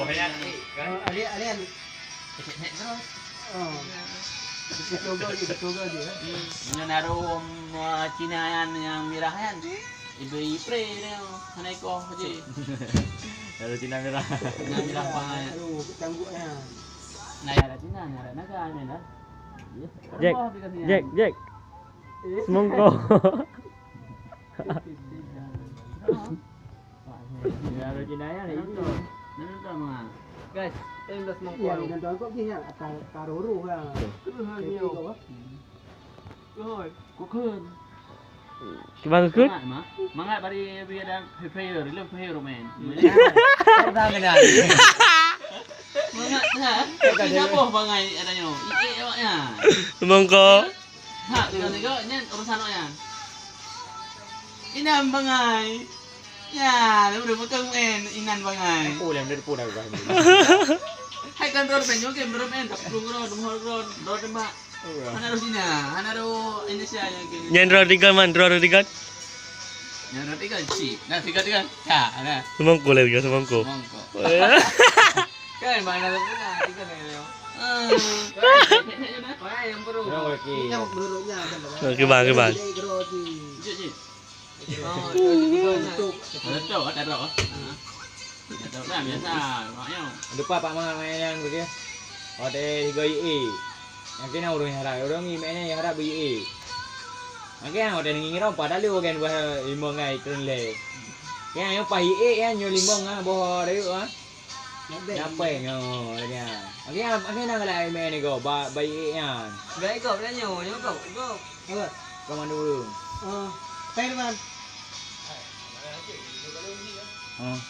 Banyak. Alien. Oh. Betul dia. Yung naroon Cina yan, yung mirah yan. Ibe-ipre, sanay ko. Kasi, Lalu Cina merah. namirah pa nga yan. Aduh, cangguk ya. Nayara Cina, nayara naga, ano na. Jack. Semongko. Naroon Cina yan, ito. Naroon to mga. Guys, Endless mongkol. Ya, dan tuan kok gini ya, karuru ya. Kukun. Kibang kut? Mga bari biya prepare, ilang prepare men. Pertama na. Mga ha, kaya po bangay ano nyo. Yan. Semongko. Ha, tiga yan urusan mo yan. Inam bangay. Yan, udah potong inan bangay. Pulang dari pulang kan. Hai kan drone pen juga drone pen, drone mbak. Hanaro sini, hanaro Indonesia yang gini. Nyan Rodrigan man, Rodrigan. Yang roti kan sih, nah tiga ya, ada. Semongko lah juga semongko. Mongko. Kan mana tu na, tiga na yo. Wah, yang perlu. Orang lagi. Yang menurutnya ada. Kibang. Oh, itu untuk. Ada roh. Ada roh biasa, maknya. Lupa Pak Mang yang begitu. Ada 3 IE. Yang kena orang yang harap, orang ni mana yang harap IE. Okey, ada ngira padahal dia kan bah 5 ngai trenle. Yang yang pa IE yang nyo 5 ah boh dia ah. Apa yang lagi ah. Okey nak lai main ni go ba IE yang. Gak ikut dah nyo kau. Apa? Kau mana dulu? Oh, Fairman.